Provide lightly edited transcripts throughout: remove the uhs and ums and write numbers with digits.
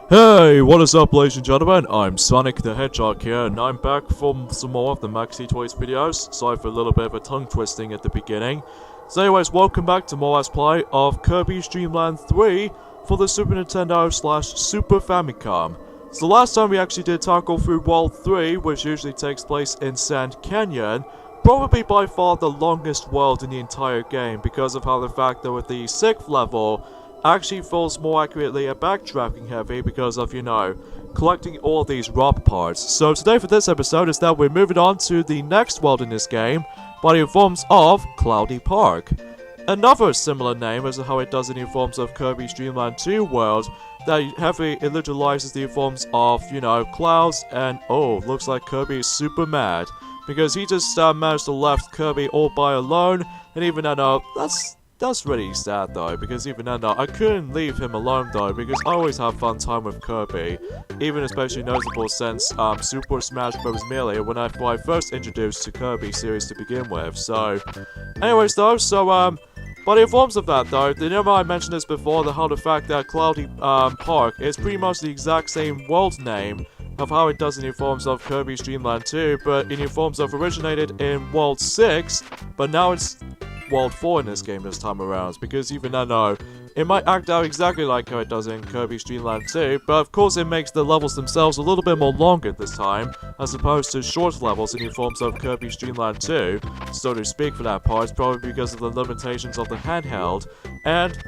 Hey, what is up, ladies and gentlemen? I'm Sonic the Hedgehog here, and I'm back from some more of the Maxi Toys videos. Sorry for a little bit of a tongue twisting at the beginning. So anyways, welcome back to more Let's Play of Kirby's Dream Land 3 for the Super Nintendo / Super Famicom. So last time we actually did tackle through World 3, which usually takes place in Sand Canyon. Probably by far the longest world in the entire game because of how the fact that with the 6th level actually feels more accurately a backtracking heavy because of, you know, collecting all these rob parts. So today for this episode is that we're moving on to the next world in this game by the forms of Cloudy Park. Another similar name as how it does in the forms of Kirby's Dream Land 2 world that heavily utilizes the forms of, you know, clouds and looks like Kirby is super mad because he just managed to left Kirby all by alone, and even though that's really sad though, because even then I couldn't leave him alone though, because I always have fun time with Kirby, even especially notable since Super Smash Bros. Melee when I first introduced to Kirby series to begin with. So, anyways though, by the forms of that though, remember I mentioned this before, how the fact that Cloudy Park is pretty much the exact same world name of how it does in the forms of Kirby's Dream Land 2, but in the forms of originated in World 6, but now it's World 4 in this game this time around, because even though it might act out exactly like how it does in Kirby's Dream Land 2, but of course it makes the levels themselves a little bit more longer this time, as opposed to short levels in the forms of Kirby's Dream Land 2, so to speak for that part, probably because of the limitations of the handheld, and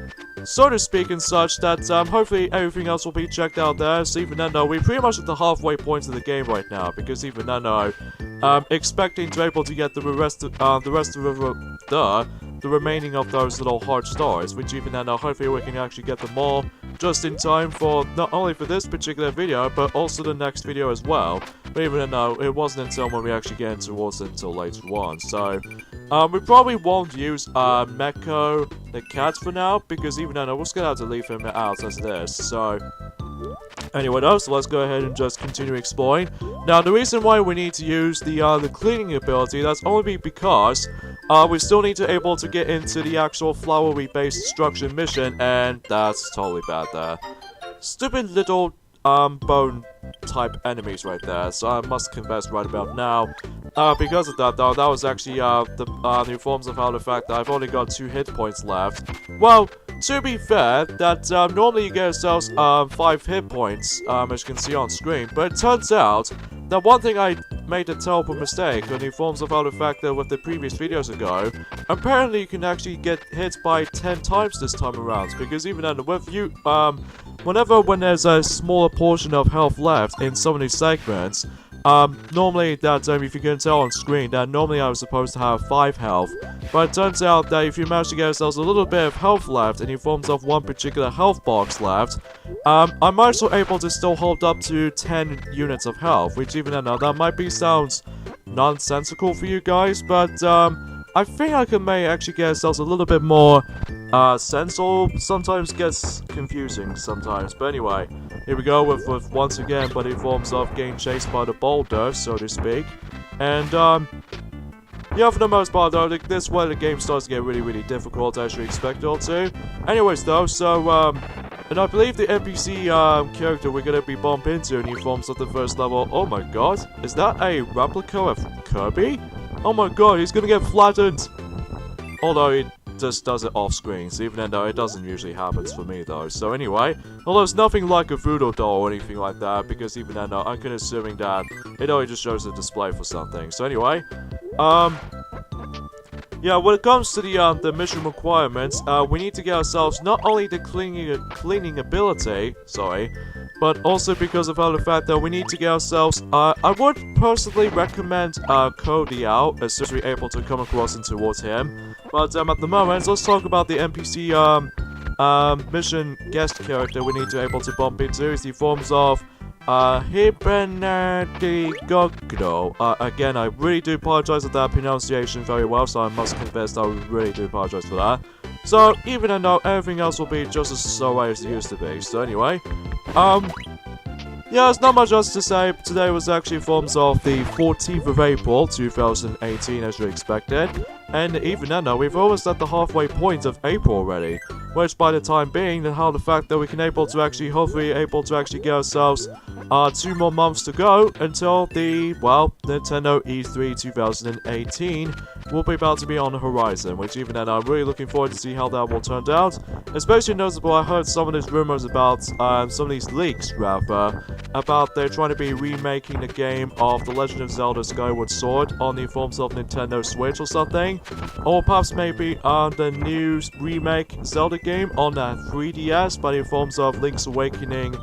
so to speak and such that hopefully everything else will be checked out there. So even though we're pretty much at the halfway point of the game right now, because even though expecting to be able to get the remaining of those little heart stars, which even then hopefully we can actually get them all just in time for not only for this particular video, but also the next video as well. But even though it wasn't until when we actually get towards it until later on. So we probably won't use Meko the cat for now, because even though we're just gonna have to leave him out as it is. So anyway though, so let's go ahead and just continue exploring. Now the reason why we need to use the cleaning ability, that's only because we still need to able to get into the actual flowery based destruction mission, and that's totally bad there. Stupid little bone type enemies right there, so I must confess right about now. Because of that though, that was actually the forms of how the fact that I've only got 2 hit points left. Well, to be fair, that normally you get yourselves 5 hit points, as you can see on screen, but it turns out that one thing I made a terrible mistake in the forms of how the fact that with the previous videos ago, apparently you can actually get hit by 10 times this time around, because even then with you, when there's a smaller portion of health left in some of these segments, normally that, if you can tell on screen, that normally I was supposed to have 5 health, but it turns out that if you manage to get yourselves a little bit of health left in the forms of one particular health box left, I'm also able to still hold up to 10 units of health, which even though that might be sounds nonsensical for you guys, but I think I can actually get ourselves a little bit more sensible. Sometimes gets confusing sometimes, but anyway, here we go with once again, but in forms of getting chased by the boulder, so to speak. And yeah, for the most part though, this is where the game starts to get really difficult as you expect it to. Anyways though, so and I believe the NPC character we're gonna be bumping into in the forms of the first level. Oh my god, is that a replica of Kirby? Oh my god, he's gonna get flattened! Although it just does it off screen, so even though it doesn't usually happen for me though. So anyway, although it's nothing like a voodoo doll or anything like that, because even though I'm kind of assuming that it only just shows a display for something. So anyway, yeah, when it comes to the mission requirements, we need to get ourselves not only the cleaning ability, but also because of the fact that we need to get ourselves, I would personally recommend Cody out as soon as we're able to come across and towards him. But at the moment, let's talk about the NPC mission guest character we need to able to bump into. Is the forms of Hibenadigogo. Again, I really do apologize for that pronunciation very well, so I must confess that I really do apologize for that. So, even though everything else will be just as so as it used to be. So anyway, yeah, there's not much else to say. Today was actually forms of the 14th of April, 2018, as you expected. And even then, we've almost at the halfway point of April already. which by the time being, then how the fact that we can hopefully able to actually get ourselves 2 more months to go until the, well, Nintendo E3 2018 will be about to be on the horizon, which even then I'm really looking forward to see how that will turn out. Especially notable, I heard some of these rumors about, some of these leaks rather, about they're trying to be remaking the game of The Legend of Zelda Skyward Sword on the forms of Nintendo Switch or something, or perhaps maybe the new remake Zelda game on the 3DS by the forms of Link's Awakening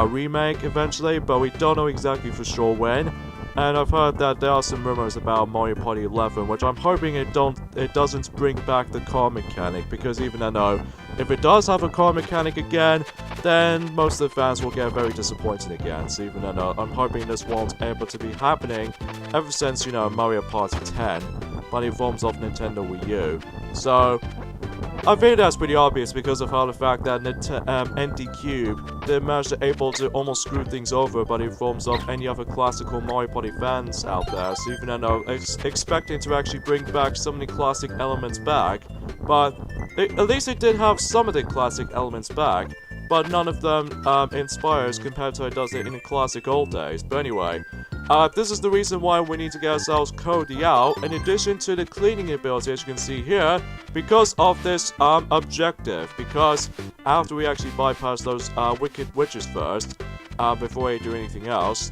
remake eventually, but we don't know exactly for sure when. And I've heard that there are some rumors about Mario Party 11, which I'm hoping it doesn't bring back the car mechanic, because even I know if it does have a car mechanic again, then most of the fans will get very disappointed again. So even then, I'm hoping this won't able to be happening ever since, you know, Mario Party 10 by the forms of Nintendo Wii U. So I think that's pretty obvious because of how the fact that NT Cube they managed to able to almost screw things over by the forms of any other classical Mario Party fans out there. So even though expecting to actually bring back some of the classic elements back, but at least it did have some of the classic elements back, but none of them inspires compared to how it does it in the classic old days. But anyway, this is the reason why we need to get ourselves Cody out, in addition to the cleaning ability, as you can see here, because of this objective. Because after we actually bypass those wicked witches first, before we do anything else.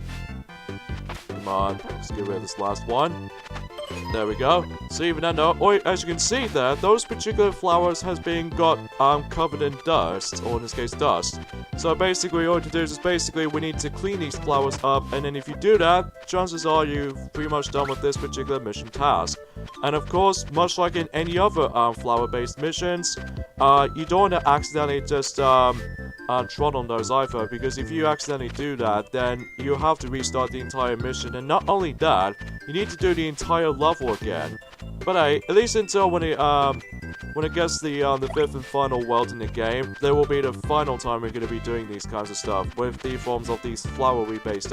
Come on, let's get rid of this last one. There we go. So even though, as you can see there, those particular flowers has been got covered in dust, or in this case dust. So basically all you do is basically we need to clean these flowers up, and then if you do that, chances are you've pretty much done with this particular mission task. And of course, much like in any other flower-based missions, you don't want to accidentally just trod on those either, because if you accidentally do that, then you have to restart the entire mission, and not only that, you need to do the entire level again. But hey, at least until when it gets the 5th and final world in the game, there will be the final time we're going to be doing these kinds of stuff with the forms of these flowery-based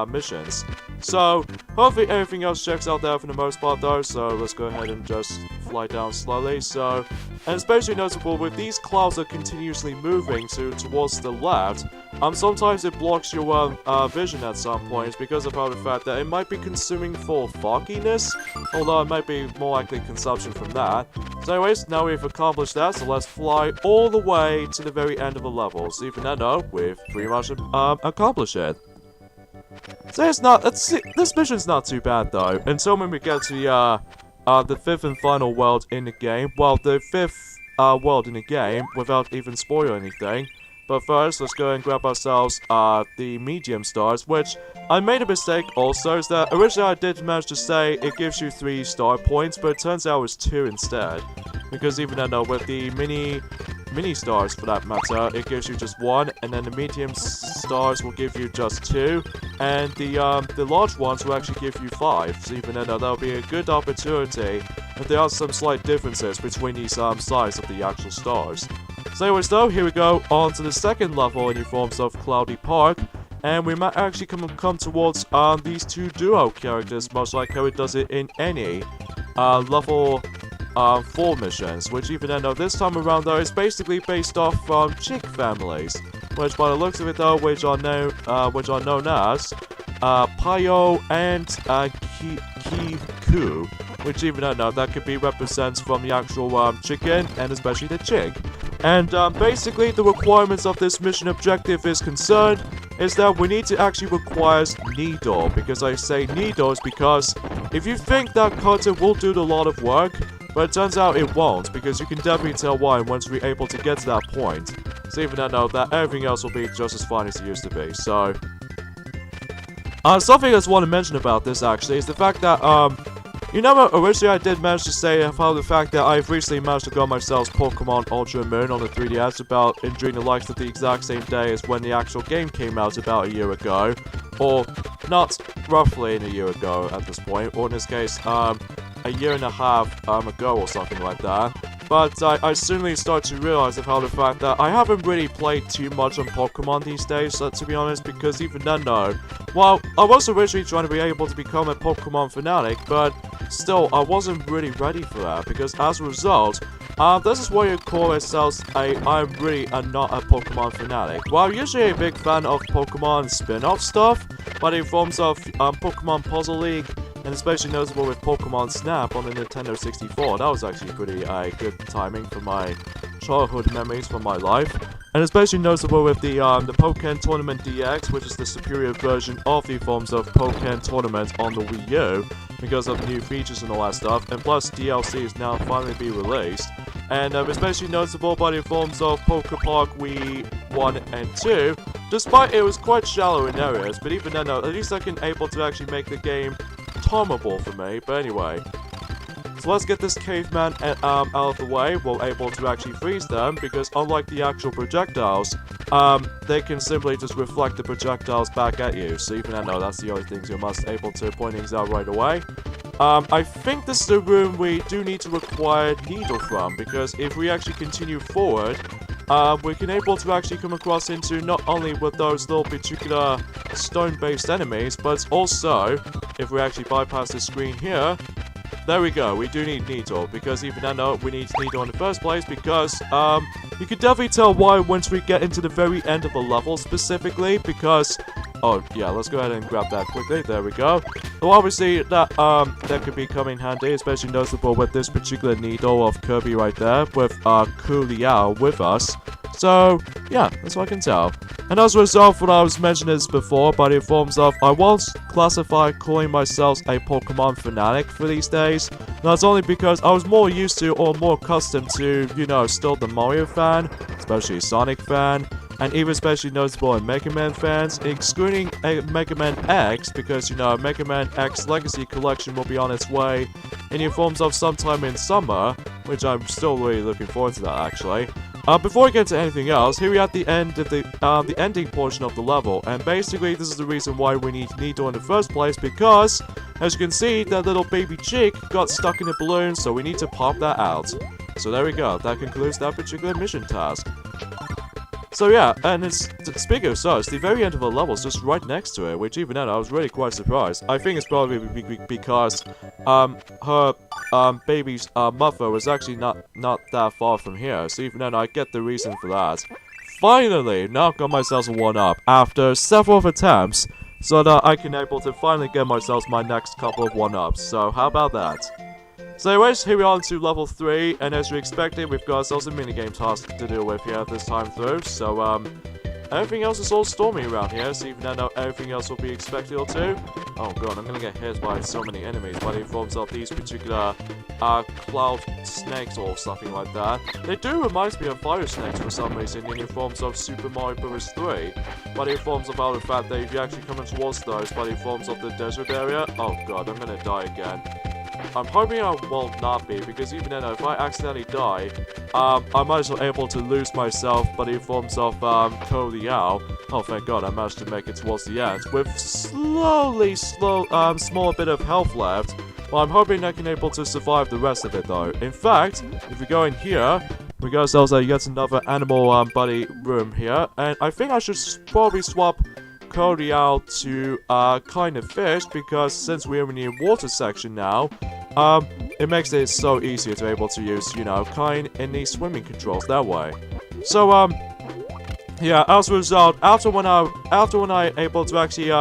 missions. So, hopefully everything else checks out there for the most part though, so let's go ahead and just fly down slowly. So, and especially notable with these clouds are continuously moving towards the left, sometimes it blocks your vision at some points because of how the fact that it might be consuming for fogginess, although it might be more likely consumption from that. So anyways, now we've accomplished that, so let's fly all the way to the very end of the level. So even though we've pretty much accomplished it. So this mission's not too bad though, until when we get to the 5th and final world in the game. Well, the 5th world in the game, without even spoiling anything. But first, let's go and grab ourselves the medium stars, which I made a mistake also, is that originally I did manage to say it gives you 3 star points, but it turns out it was 2 instead. Because even though with the mini stars for that matter, it gives you just 1, and then the medium stars will give you just 2, and the large ones will actually give you 5. So even though that'll be a good opportunity, if there are some slight differences between these size of the actual stars. So anyways though, here we go on to the second level in the forms of Cloudy Park, and we might actually come towards these 2 duo characters, much like how it does it in any level 4 missions, which even though this time around though is basically based off from chick families, which by the looks of it though, which are known as Payo and Kiku, which even though that could be represents from the actual chicken and especially the chick. And basically the requirements of this mission objective is concerned is that we need to actually require needle. Because I say needles because if you think that cutter will do a lot of work, but it turns out it won't, because you can definitely tell why once we're able to get to that point. So even though that everything else will be just as fine as it used to be. So something I just want to mention about this actually is the fact that you know, originally I did manage to say about the fact that I've recently managed to get myself Pokemon Ultra Moon on the 3DS about during the likes of the exact same day as when the actual game came out about a year ago. Or not roughly in a year ago at this point, or in this case, a year and a half ago or something like that. But I suddenly start to realize of how the fact that I haven't really played too much on Pokemon these days, to be honest, because even then though, well, I was originally trying to be able to become a Pokemon fanatic, but still, I wasn't really ready for that, because as a result, This is what you call yourselves I'm really not a Pokemon fanatic. Well, I'm usually a big fan of Pokemon spin-off stuff, but in forms of Pokemon Puzzle League, and especially noticeable with Pokemon Snap on the Nintendo 64. That was actually pretty good timing for my childhood memories from my life. And especially noticeable with the Pokken Tournament DX, which is the superior version of the forms of Pokken Tournament on the Wii U, because of new features and all that stuff, and plus DLC is now finally being released. And especially noticeable by the forms of Pokepark Wii 1 and 2, despite it was quite shallow in areas, but even then, at least I can able to actually make the game tolerable for me. But anyway, so let's get this caveman out of the way. We're able to actually freeze them, because unlike the actual projectiles, they can simply just reflect the projectiles back at you. So even though that's the only things you must able to point things out right away. I think this is the room we do need to require Needle from, because if we actually continue forward, we can able to actually come across into not only with those little particular stone-based enemies, but also, if we actually bypass the screen here, there we go, we do need Needle, because even though we need Needle in the first place, because, you can definitely tell why once we get into the very end of the level specifically, because, oh yeah, let's go ahead and grab that quickly, there we go. So obviously, that could be coming handy, especially noticeable with this particular Needle of Kirby right there, with, Cooliao with us. So, yeah, that's what I can tell. And as a result, what I was mentioning this before, but in forms of, I won't classify calling myself a Pokemon fanatic for these days. That's only because I was more used to, or more accustomed to, you know, still the Mario fan, especially Sonic fan, and even especially noticeable in Mega Man fans, excluding Mega Man X, because, you know, Mega Man X Legacy Collection will be on its way in forms of sometime in summer, which I'm still really looking forward to that, actually. Before we get to anything else, here we are at the end of the ending portion of the level, and basically this is the reason why we need Needle in the first place, because, as you can see, that little baby chick got stuck in a balloon, so we need to pop that out. So there we go, that concludes that particular mission task. So yeah, and speaking of such, the very end of the level is just right next to it, which even then I was really quite surprised. I think it's probably because her baby's mother was actually not that far from here, so even then I get the reason for that. Finally, now I've got myself a 1-up after several attempts, so that I can able to finally get myself my next couple of 1-ups. So how about that? So anyways, here we are to level 3, and as we expected, we've got ourselves a minigame task to deal with here this time through, so, everything else is all stormy around here, so even though everything else will be expected or two. Oh god, I'm gonna get hit by so many enemies, but in forms of these particular, cloud snakes or something like that. They do remind me of fire snakes for some reason in forms of Super Mario Bros. 3, but in forms of the fact that if you actually come towards those, but in forms of the desert area, oh god, I'm gonna die again. I'm hoping I will not be, because even then, if I accidentally die, I might as well able to lose myself, but in forms of, Cooliao. Oh, thank god, I managed to make it towards the end, with small bit of health left. Well, I'm hoping I can able to survive the rest of it, though. In fact, if we go in here, we got ourselves yet another animal, buddy room here, and I think I should probably swap Cooliao to kind of fish, because since we're in the water section now, it makes it so easier to be able to use, you know, kind in the swimming controls that way. So yeah, as a result, after when I able to actually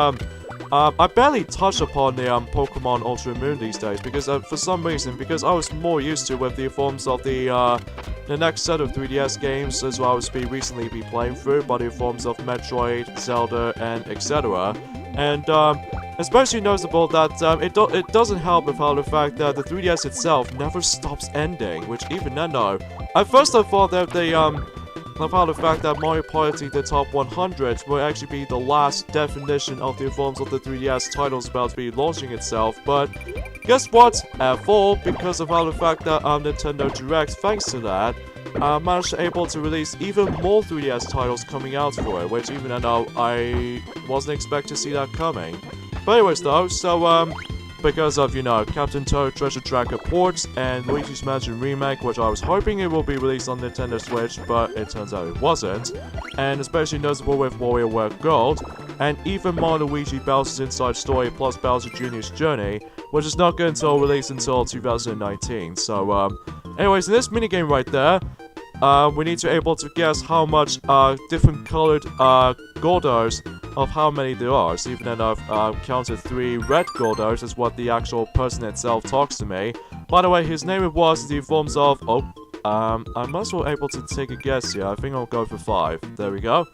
I barely touch upon the Pokemon Ultra Moon these days, because for some reason, because I was more used to with the forms of the next set of 3DS games, as well as recently be playing through, but in forms of Metroid, Zelda, and etc. And especially noticeable that it doesn't help with how the fact that the 3DS itself never stops ending, which even then though, at first I thought that they of how the fact that Mario Party the Top 100 will actually be the last definition of the forms of the 3DS titles about to be launching itself, but guess what? At full, because of how the fact that Nintendo Direct, thanks to that, managed to able to release even more 3DS titles coming out for it, which even though I wasn't expecting to see that coming. But anyways though, so because of, you know, Captain Toad Treasure Tracker ports and Luigi's Mansion Remake, which I was hoping it will be released on Nintendo Switch, but it turns out it wasn't. And especially noticeable with WarioWare Gold, and even more Luigi Bowser's Inside Story plus Bowser Jr.'s Journey, which is not going to release until 2019. So, anyways, in this minigame right there, we need to able to guess how much different colored Goldos of how many there are. So even then I've counted 3 red Goldos is what the actual person itself talks to me. By the way, his name was the forms of I'm also able to take a guess here. I think I'll go for 5. There we go.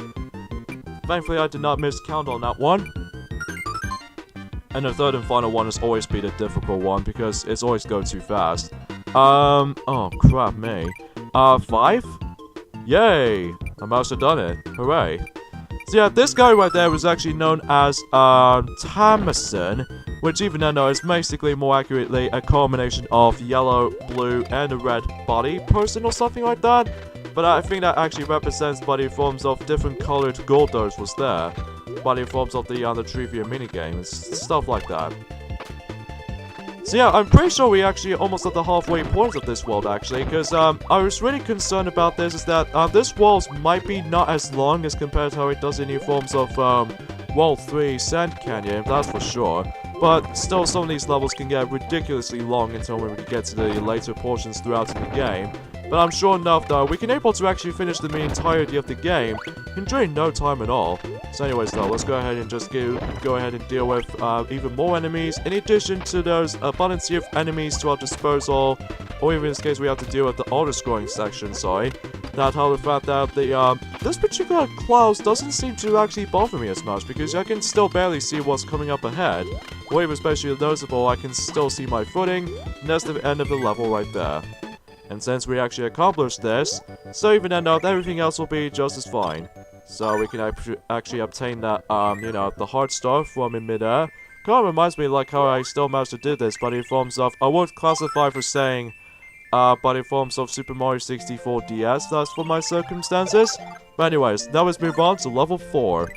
Thankfully I did not miscount on that one. And the third and final one has always been a difficult one because it's always go too fast. Oh crap me. 5? Yay! I must have done it. Hooray. So yeah, this guy right there was actually known as, Tamison, which even though is basically more accurately a combination of yellow, blue, and a red body person or something like that. But I think that actually represents body forms of different colored Goldos was there. Body forms of the trivia minigame, stuff like that. So yeah, I'm pretty sure we actually almost at the halfway point of this world actually, because I was really concerned about this is that this world might be not as long as compared to how it does in new forms of World 3 Sand Canyon, that's for sure. But still, some of these levels can get ridiculously long until when we get to the later portions throughout in the game. But I'm sure enough though, we can able to actually finish the entirety of the game in during no time at all. So anyways though, let's go ahead and just go ahead and deal with even more enemies, in addition to those abundance of enemies to our disposal, or even in this case we have to deal with the auto-scrolling section, sorry. That how the fact that the this particular cloud doesn't seem to actually bother me as much, because I can still barely see what's coming up ahead. Or even especially noticeable, I can still see my footing, and that's the end of the level right there. And since we actually accomplished this, so even then everything else will be just as fine. So we can actually obtain that, you know, the heart star from in midair. Kind of reminds me like how I still managed to do this, but in forms of, I won't classify for saying, but in forms of Super Mario 64 DS, that's for my circumstances. But anyways, now let's move on to level 4.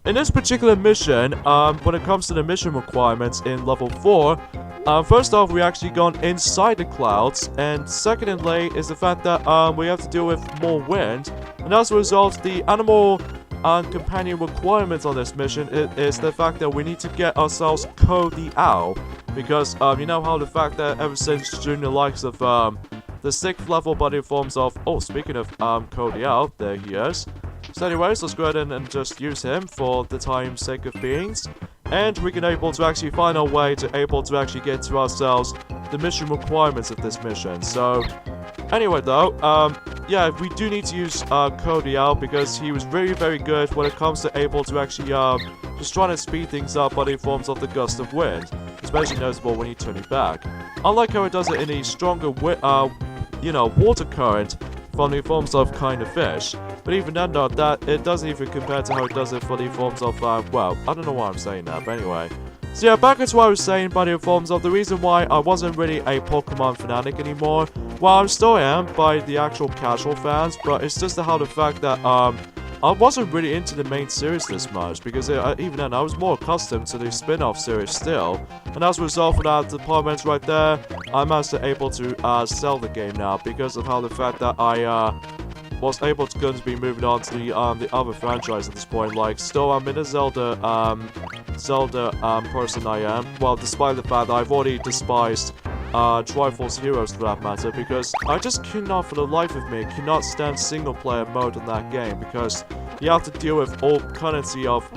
In this particular mission, when it comes to the mission requirements in level 4, first off, we actually gone inside the clouds, and secondly is the fact that we have to deal with more wind, and as a result, the animal companion requirements on this mission is the fact that we need to get ourselves Ko the Owl, because you know how the fact that ever since during the likes of the 6th level body forms of, oh, speaking of Ko the Owl, there he is. So anyways, let's go ahead and just use him for the time's sake of beings. And we can able to actually find our way to able to actually get to ourselves the mission requirements of this mission. So, anyway though, yeah, we do need to use Cody out because he was very, very good when it comes to able to actually just trying to speed things up by the forms of the gust of wind. Especially noticeable when you turn it back. Unlike how it does it in a stronger, you know, water current from the forms of kind of fish. But even then though, that it doesn't even compare to how it does it for the forms of, well, I don't know why I'm saying that, but anyway. So yeah, back into what I was saying by the forms of the reason why I wasn't really a Pokemon fanatic anymore. Well, I still am by the actual casual fans, but it's just how the fact that, I wasn't really into the main series this much, because even then I was more accustomed to the spin-off series still. And as a result of that department right there, I'm actually able to sell the game now, because of how the fact that I was able to going to be moving on to the other franchise at this point. Like, still I'm in a Zelda person I am. Well, despite the fact that I've already despised Triforce Heroes for that matter, because I just cannot for the life of me cannot stand single player mode in that game, because you have to deal with all kinds of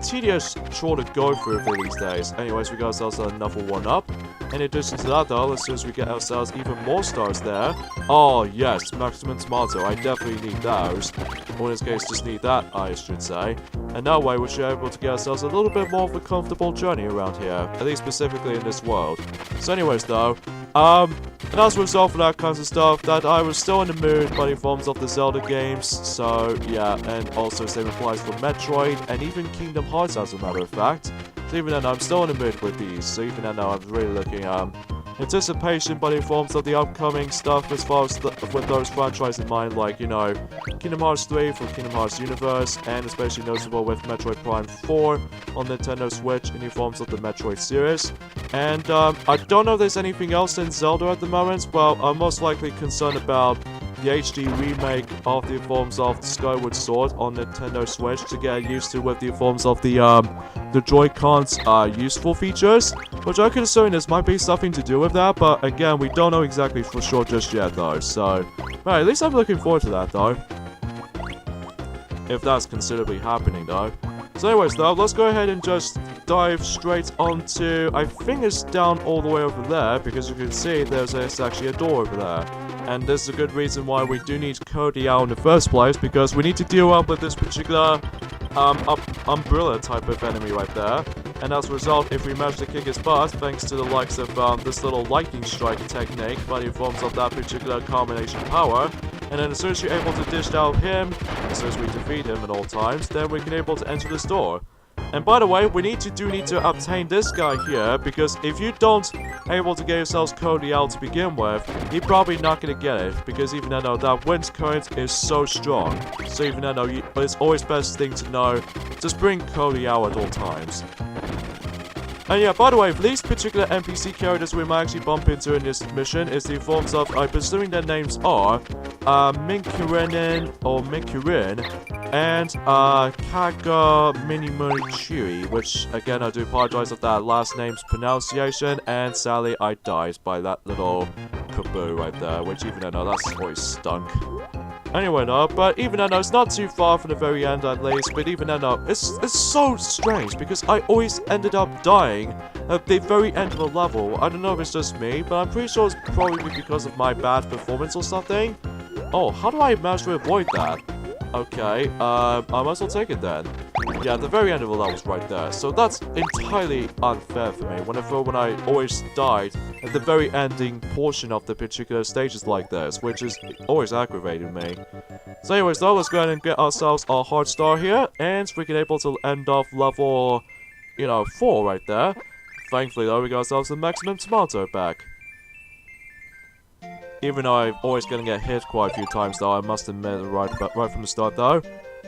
tedious chore to go through for these days. Anyways, we got ourselves another one up. In addition to that though, as soon as we get ourselves even more stars there. Oh yes, maximum tomato, I definitely need those. Or in this case, just need that, I should say. And that way we should be able to get ourselves a little bit more of a comfortable journey around here, at least specifically in this world. So anyways though, and as a result of that kinds of stuff, that I was still in the mood by the forms of the Zelda games, so yeah, and also same applies for Metroid, and even Kingdom Hearts as a matter of fact. So even then, I'm still in the mood with these, so even then I'm really looking anticipation by the forms of the upcoming stuff as far as with those franchises in mind, like, you know, Kingdom Hearts 3 for Kingdom Hearts Universe, and especially noticeable with Metroid Prime 4 on Nintendo Switch in the forms of the Metroid series. And I don't know if there's anything else in Zelda at the moment. Well, I'm most likely concerned about the HD remake of the forms of Skyward Sword on Nintendo Switch to get used to with the forms of the Joy-Cons useful features, which I'm concerned this might be something to do with that, but again, we don't know exactly for sure just yet though, so right, at least I'm looking forward to that though, if that's considerably happening though. So anyways though, let's go ahead and just dive straight onto, I think it's down all the way over there, because you can see there's actually a door over there. And this is a good reason why we do need Cody out in the first place, because we need to deal up with this particular umbrella type of enemy right there. And as a result, if we manage to kick his butt, thanks to the likes of this little lightning strike technique by the forms of that particular combination power, and then as soon as you're able to dish out him, as soon as we defeat him at all times, then we can able to enter this door. And by the way, we need to obtain this guy here, because if you don't able to get yourselves Cody out to begin with, you're probably not going to get it, because even though that wind current is so strong. So even though it's always best thing to know, just bring Cody out at all times. And yeah, by the way, for these particular NPC characters we might actually bump into in this mission is the forms of, I'm presuming their names are, Minkurinen, or Minkurin, and, Kaga Minimochiri, which, again, I do apologize for that last name's pronunciation, and sadly, I died by that little kaboo right there, which even though that's always stunk. Anyway, no, but even though it's not too far from the very end at least, but even though it's so strange because I always ended up dying at the very end of the level. I don't know if it's just me, but I'm pretty sure it's probably because of my bad performance or something. Oh, how do I manage to avoid that? Okay, I might as well take it then. Yeah, the very end of the level's right there, so that's entirely unfair for me. When I always died at the very ending portion of the particular stages like this, which is always aggravating me. So anyways though, let's go ahead and get ourselves our hard star here, and we can able to end off level, 4 right there. Thankfully though, we got ourselves the maximum tomato back. Even though I'm always gonna get hit quite a few times though, I must admit right from the start though.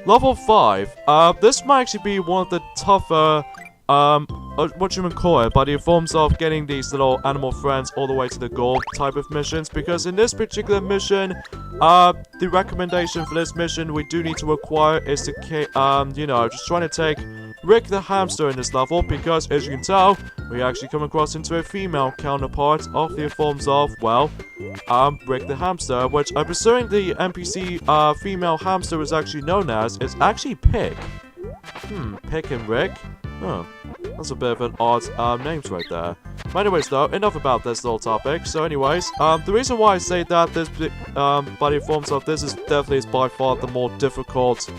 Level 5, this might actually be one of the tougher, by the forms of getting these little animal friends all the way to the goal type of missions, because in this particular mission, the recommendation for this mission we do need to acquire is to, just trying to take Rick the hamster in this level, because as you can tell, we actually come across into a female counterpart of the forms of, well, Rick the hamster, which I'm assuming the NPC female hamster is actually known as, is actually Pick. Pick and Rick? Huh. That's a bit of an odd names right there. But anyways though, enough about this little topic. So anyways, the reason why I say that this by the forms of this is definitely by far the more difficult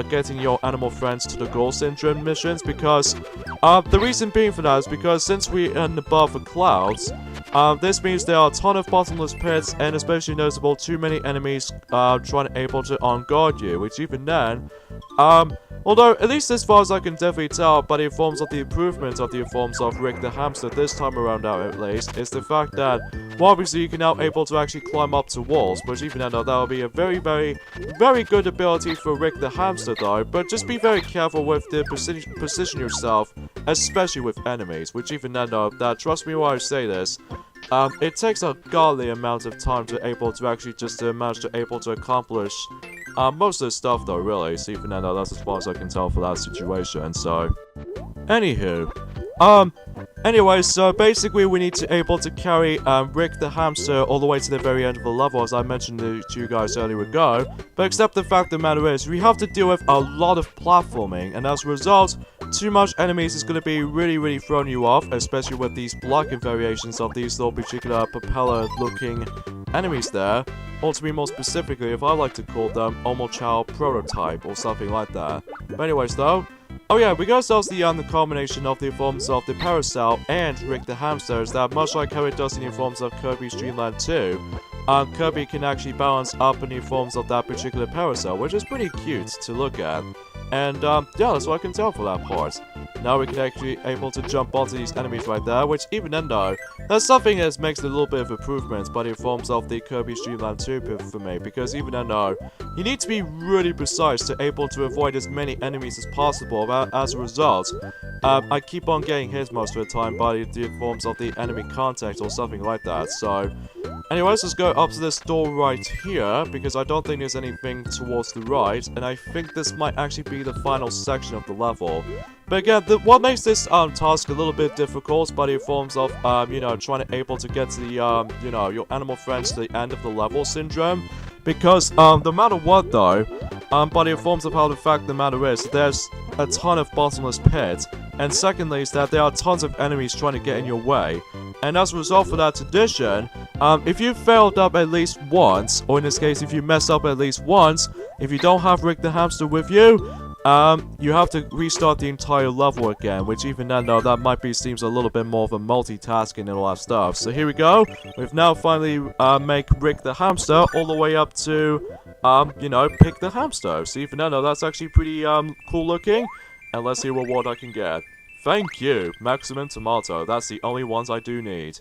getting your animal friends to the goal syndrome missions, because the reason being for that is because since we're above the clouds, this means there are a ton of bottomless pits, and especially noticeable too many enemies trying to able to on-guard you, which even then, although, at least as far as I can definitely tell by the forms of the improvements of the forms of Rick the hamster this time around out at least, is the fact that, well, obviously you can now able to actually climb up to walls, which even though that will be a very, very, very good ability for Rick the hamster though, but just be very careful with the position yourself, especially with enemies, which even though that, trust me while I say this, it takes a godly amount of time to able to actually just manage to able to accomplish most of the stuff though, really, so even though that's as far as I can tell for that situation, so. Anywho, anyways, so basically we need to able to carry Rick the hamster all the way to the very end of the level, as I mentioned to you guys earlier ago, but except the fact of the matter is, we have to deal with a lot of platforming, and as a result, too much enemies is going to be really, really throwing you off, especially with these blocking variations of these little particular propeller-looking enemies there, or to be more specifically, if I like to call them, Omochao Prototype, or something like that. But anyways though, oh yeah, we got ourselves the combination of the forms of the Paracel and Rick the hamster, is that much like how it does in the forms of Kirby's Dream Land 2, Kirby can actually balance up in the forms of that particular Paracel, which is pretty cute to look at. And, yeah, that's what I can tell for that part. Now we can actually able to jump onto these enemies right there, which even then though, that's something that makes a little bit of improvements, but in forms of the Kirby Dream Land 2 for me, because even then though, you need to be really precise to able to avoid as many enemies as possible. As a result, I keep on getting hit most of the time by the forms of the enemy contact or something like that. So, anyways, let's go up to this door right here, because I don't think there's anything towards the right, and I think this might actually be the final section of the level. But again, what makes this task a little bit difficult, but in forms of, you know, trying to able to get to the, you know, your animal friends to the end of the level syndrome. Because, no matter what though, but in forms of how the fact the matter is, there's a ton of bottomless pits, and secondly is that there are tons of enemies trying to get in your way. And as a result for that addition, if you failed up at least once, or in this case if you mess up at least once, if you don't have Rick the Hamster with you, you have to restart the entire level again, which even then though, that might be seems a little bit more of a multitasking and all that stuff. So here we go, we've now finally make Rick the Hamster all the way up to, you know, pick the hamster. So even then though, that's actually pretty cool looking, and let's see what reward I can get. Thank you, maximum tomato, that's the only ones I do need.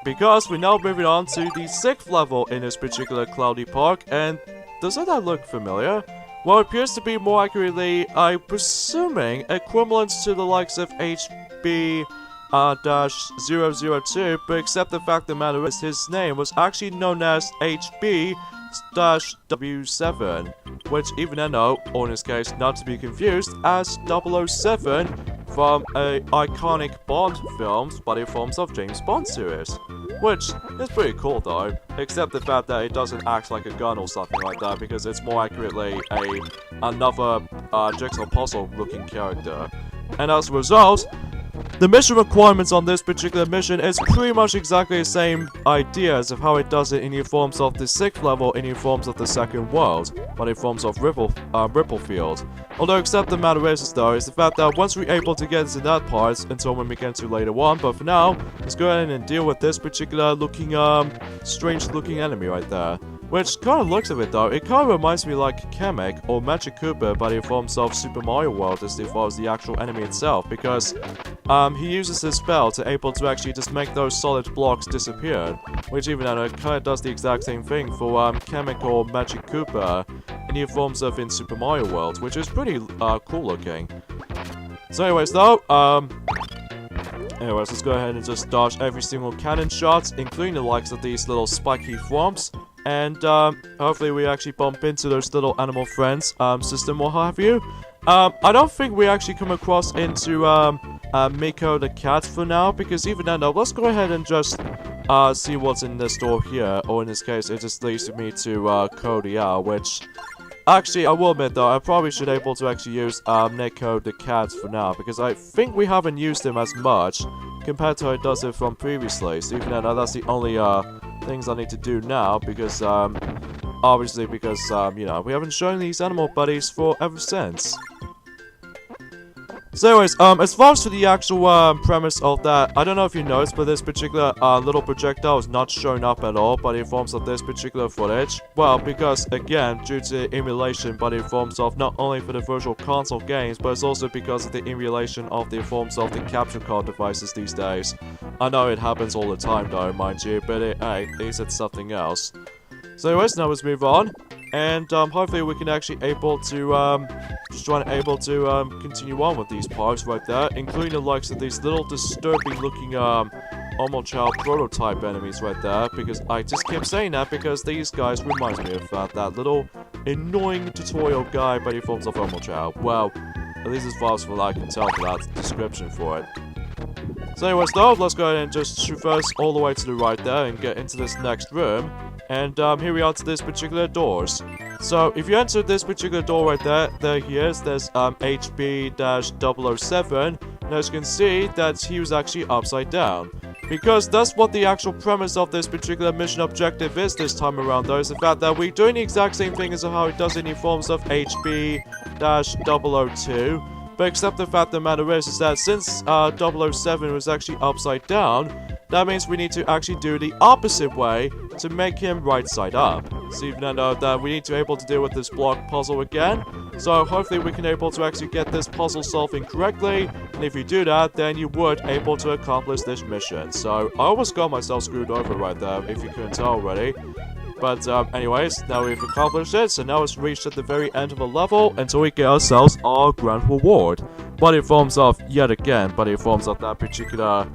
Because we're now moving on to the 6th level in this particular Cloudy Park, and doesn't that look familiar? Well, it appears to be more accurately, I'm presuming, equivalent to the likes of HB-002, but except the fact the matter is his name was actually known as HB-W7, which even then though, or in this case, not to be confused, as 007 from a iconic Bond films, but in forms of James Bond series. Which is pretty cool though, except the fact that it doesn't act like a gun or something like that, because it's more accurately another jigsaw puzzle looking character. And as a result, the mission requirements on this particular mission is pretty much exactly the same ideas of how it does it in the forms of the 6th level in the forms of the 2nd world, but in forms of Ripple Field. Although except the matter is though, is the fact that once we're able to get into that part, until when we get to later on, but for now, let's go ahead and deal with this particular looking, strange looking enemy right there. Which kind of looks of it though, it kind of reminds me like Kamek or Magic Koopa, but in forms of Super Mario World as far as the actual enemy itself, because he uses his spell to able to actually just make those solid blocks disappear, which even though it kind of does the exact same thing for Kamek or Magic Koopa in the forms of in Super Mario World, which is pretty cool looking. So anyways though, anyways, let's go ahead and just dodge every single cannon shot, including the likes of these little spiky thwomps. And hopefully we actually bump into those little animal friends system or have you. I don't think we actually come across into Miko the cat for now, because even then though, let's go ahead and just see what's in this door here, or in this case it just leads me to Cody which actually I will admit though, I probably should able to actually use Neko the cat for now, because I think we haven't used him as much compared to how it does it from previously. So even though that's the only things I need to do now, because obviously because you know, we haven't shown these animal buddies for ever since. So anyways, as far as for the actual premise of that, I don't know if you noticed, but this particular little projectile is not showing up at all, but in forms of this particular footage. Well, because again, due to emulation, but in forms of not only for the virtual console games, but it's also because of the emulation of the forms of the capture card devices these days. I know it happens all the time though, mind you, but at least it's something else. So anyways, now let's move on. And hopefully we can actually able to just trying to able to continue on with these parts right there, including the likes of these little disturbing looking Omochao prototype enemies right there, because I just keep saying that because these guys remind me of that little annoying tutorial guy by the forms of Omochao. Well, at least as far as what I can tell for that description for it. So anyways though, let's go ahead and just traverse all the way to the right there and get into this next room. And here we are to this particular doors. So if you enter this particular door right there he is, there's HB-007, and as you can see that he was actually upside down. Because that's what the actual premise of this particular mission objective is this time around though, is the fact that we're doing the exact same thing as how it does in the forms of HB-002. But except the fact the matter is that since 007 was actually upside down, that means we need to actually do the opposite way to make him right side up. So even though that we need to be able to deal with this block puzzle again. So hopefully we can able to actually get this puzzle solving correctly. And if you do that, then you would able to accomplish this mission. So I almost got myself screwed over right there, if you couldn't tell already. But anyways, now we've accomplished it, so now it's reached at the very end of a level until we get ourselves our grand reward. But in forms of, yet again, but in forms of that particular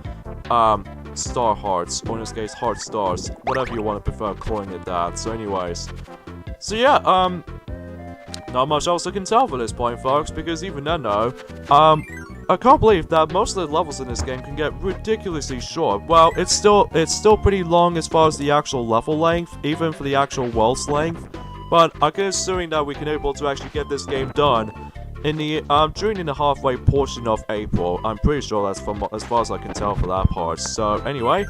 star hearts, or in this case heart stars, whatever you want to prefer calling it that. So anyways, so yeah, not much else I can tell for this point, folks, because even then though, I can't believe that most of the levels in this game can get ridiculously short. Well, it's still pretty long as far as the actual level length, even for the actual world's length. But I'm assuming that we can able to actually get this game done in the during the halfway portion of April. I'm pretty sure that's from as far as I can tell for that part. So anyway,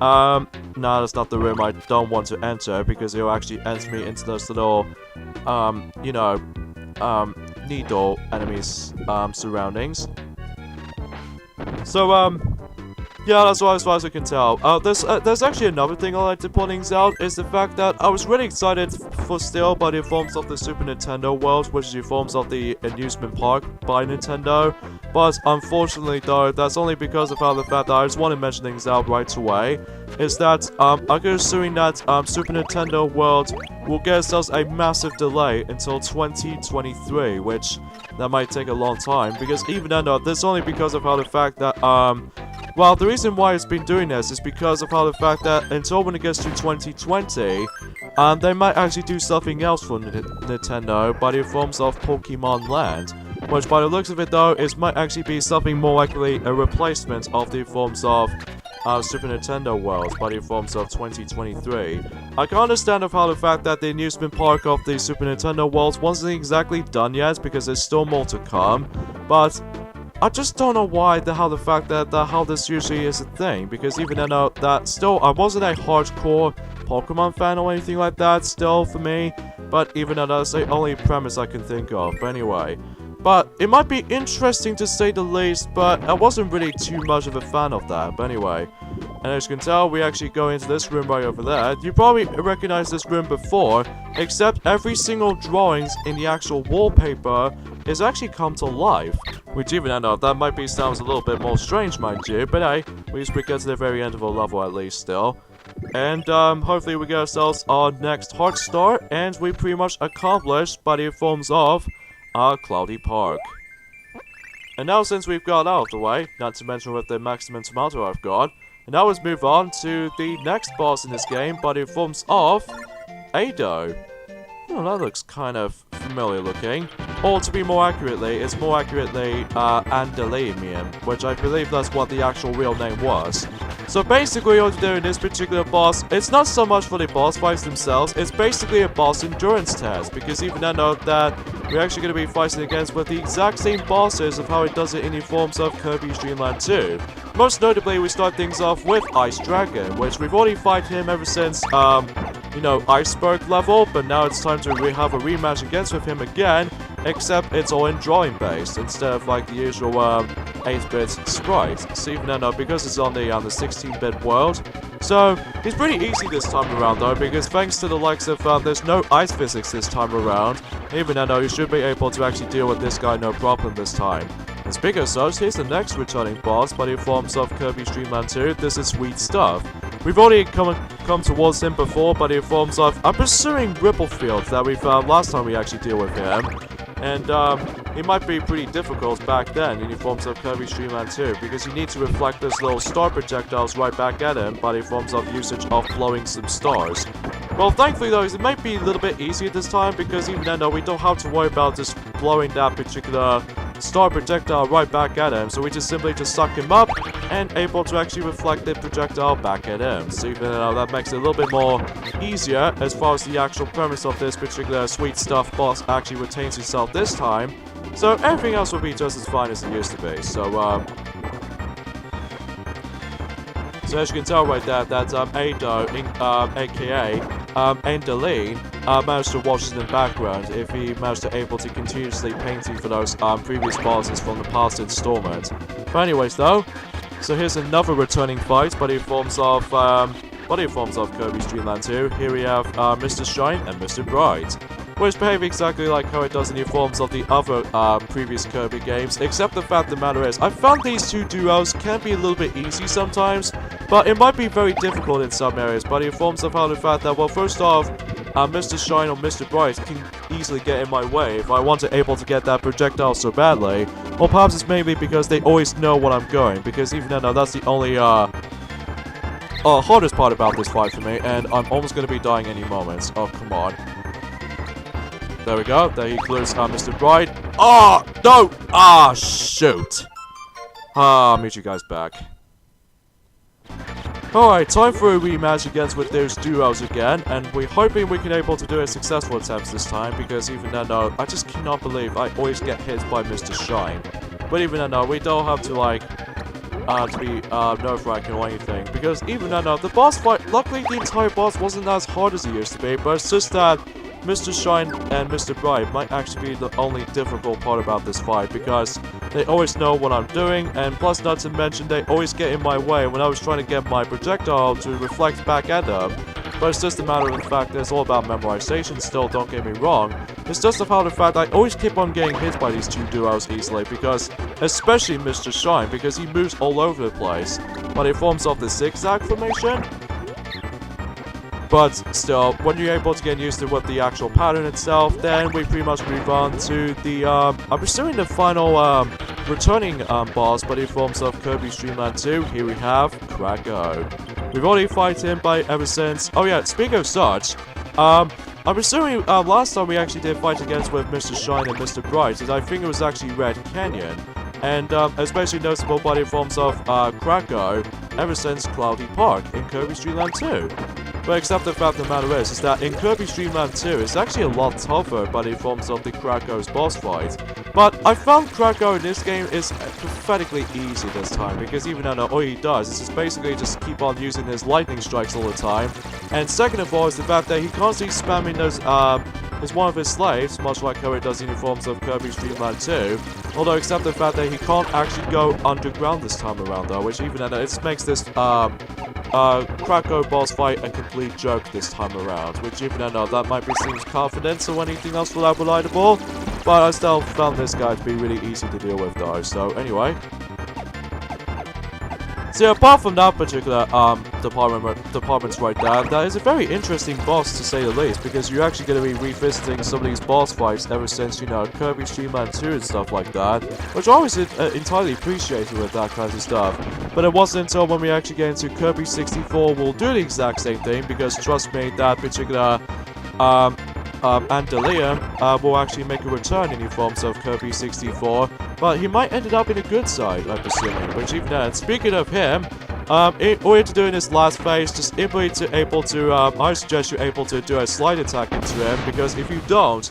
no, that's not the room I don't want to enter because it'll actually enter me into those little you know, needle enemies surroundings. So yeah, that's all as far as I can tell. There's actually another thing I like to point out, is the fact that I was really excited for still by the forms of the Super Nintendo world, which is the forms of the amusement park by Nintendo. But unfortunately though, that's only because of how the fact that I just want to mention things out right away, is that I'm assuming that Super Nintendo World will get ourselves a massive delay until 2023, which that might take a long time, because even then though, that's only because of how the fact that well, the reason why it's been doing this is because of how the fact that until when it gets to 2020, they might actually do something else for Nintendo by the forms of Pokemon Land. Which by the looks of it though, it might actually be something more likely a replacement of the forms of Super Nintendo World by the forms of 2023. I can understand of how the fact that the amusement park of the Super Nintendo World wasn't exactly done yet because there's still more to come, but I just don't know why how the fact that how this usually is a thing, because even though that still I wasn't a hardcore Pokemon fan or anything like that still for me, but even though that's the only premise I can think of. But anyway, but it might be interesting to say the least, but I wasn't really too much of a fan of that. But anyway, and as you can tell, we actually go into this room right over there. You probably recognize this room before, except every single drawings in the actual wallpaper is actually come to life. Which even though that might be sounds a little bit more strange, mind you, but hey, at least we get to the very end of a level at least still. And hopefully we get ourselves our next heart star, and we pretty much accomplished by the forms of our Cloudy Park. And now since we've got out of the way, not to mention with the maximum tomato I've got, and now let's move on to the next boss in this game by the forms of Ado. Oh, that looks kind of familiar looking. Or to be more accurately, it's more accurately Andalemium, which I believe that's what the actual real name was. So basically what you do in this particular boss, it's not so much for the boss fights themselves, it's basically a boss endurance test, because even I know that we're actually going to be fighting against with the exact same bosses of how it does it in the forms of Kirby's Dream Land 2. Most notably, we start things off with Ice Dragon, which we've already fought him ever since, you know, Iceberg level, but now it's time to have a rematch against with him again, except it's all in drawing based, instead of like the usual 8-bit sprite. So even though, because it's on the 16-bit world, so it's pretty easy this time around though, because thanks to the likes of, there's no ice physics this time around, even though you should be able to actually deal with this guy no problem this time. And speaking of such, here's the next returning boss by the forms of Kirby's Dream Land 2, this is Sweet Stuff. We've already come towards him before by the forms of a pursuing Ripplefield that we found last time we actually deal with him. And it might be pretty difficult back then in the forms of Kirby's Dream Land 2, because you need to reflect those little star projectiles right back at him by the forms of usage of blowing some stars. Well, thankfully though, it might be a little bit easier this time, because even then though, we don't have to worry about just blowing that particular star projectile right back at him, so we just simply suck him up and able to actually reflect the projectile back at him. So even though that makes it a little bit more easier as far as the actual premise of this particular Sweet Stuff boss actually retains itself this time, so everything else will be just as fine as it used to be. So as you can tell right there, that Ado, aka Andaline, managed to watch it in the background if he managed to able to continuously painting for those previous bosses from the past installment. But anyways though, so here's another returning fight, but in forms of but in forms of Kirby's Dream Land 2, here we have Mr. Shine and Mr. Bright, which behave exactly like how it does in the forms of the other previous Kirby games, except the fact of the matter is, I found these two duos can be a little bit easy sometimes, but it might be very difficult in some areas, but in forms of how the fact that, well, first off, Mr. Shine or Mr. Bright can easily get in my way if I want to able to get that projectile so badly, or perhaps it's maybe because they always know what I'm going, because even then, that's the only, hardest part about this fight for me, and I'm almost going to be dying any moment. Oh, come on. There we go. There he clears Mr. Bright. Oh, no! Ah, shoot. I'll meet you guys back. Alright, time for a rematch against with those duos again, and we're hoping we can able to do a successful attempt this time, because even then, I just cannot believe I always get hit by Mr. Shine. But even then, we don't have to, like, to be nerve-wracking or anything, because even then, the boss fight, luckily the entire boss wasn't as hard as it used to be, but it's just that Mr. Shine and Mr. Bright might actually be the only difficult part about this fight, because they always know what I'm doing, and plus not to mention they always get in my way when I was trying to get my projectile to reflect back at them. But it's just a matter of the fact that it's all about memorization still, don't get me wrong. It's just about the fact I always keep on getting hit by these two duos easily, because, especially Mr. Shine, because he moves all over the place. But it forms off the zigzag formation. But still, when you're able to get used to what the actual pattern itself, then we pretty much move on to the, I'm pursuing the final, returning, boss, but in forms of Kirby's Dream Land 2, here we have Kracko. We've already fight him by ever since, oh yeah, speaking of such, I'm assuming, last time we actually did fight against with Mr. Shine and Mr. Bright, and I think it was actually Red Canyon, and, especially noticeable by the forms of, Kracko, ever since Cloudy Park in Kirby's Dream Land 2. But except the fact of the matter is that in Kirby's Dream Land 2, it's actually a lot tougher by the forms of the Kracko's boss fight. But I found Kracko in this game is pathetically easy this time, because even though all he does is just basically just keep on using his lightning strikes all the time. And second of all is the fact that he constantly spamming those, is one of his slaves, much like how it does in the forms of Kirby's Dream Land 2. Although except the fact that he can't actually go underground this time around though, which even though it makes this, Kracko boss fight a complete joke this time around, which even though that might be seems confidence or anything else for that relatable, but I still found this guy to be really easy to deal with though, so anyway. So apart from that particular departments right there, that is a very interesting boss to say the least, because you're actually going to be revisiting some of these boss fights ever since, you know, Kirby's Dream Land 2 and stuff like that, which I always entirely appreciated with that kind of stuff. But it wasn't until when we actually get into Kirby 64 we'll do the exact same thing, because trust me, that particular Andalium will actually make a return in the forms of Kirby 64, but he might end up in a good side, I'm assuming, which even then, speaking of him, in order to do in this last phase, just able to, I suggest you're able to do a slide attack into him, because if you don't,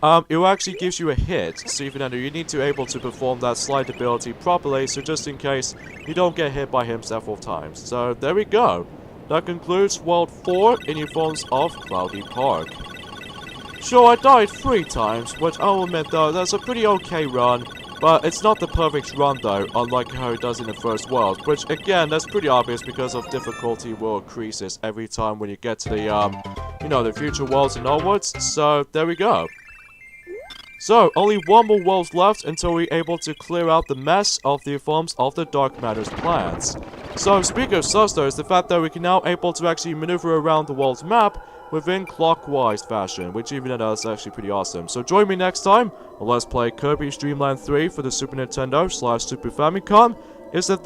it actually gives you a hit, so even then, you need to able to perform that slide ability properly, so just in case you don't get hit by him several times. So, there we go. That concludes World 4 in the forms of Cloudy Park. Sure, I died 3 times, which I'll admit though, that's a pretty okay run, but it's not the perfect run though, unlike how it does in the first world, which again, that's pretty obvious because of difficulty will increases every time when you get to the, you know, the future worlds and onwards, so there we go. So, only one more world left until we're able to clear out the mess of the forms of the Dark Matter's plans. So, speaking of such though, is the fact that we can now able to actually maneuver around the world's map within clockwise fashion, which even though that's actually pretty awesome. So join me next time on Let's Play Kirby's Dream Land 3 for the Super Nintendo / Super Famicom. Is the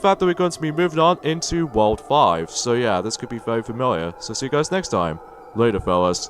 fact that we're going to be moving on into World 5. So yeah, this could be very familiar. So see you guys next time. Later, fellas.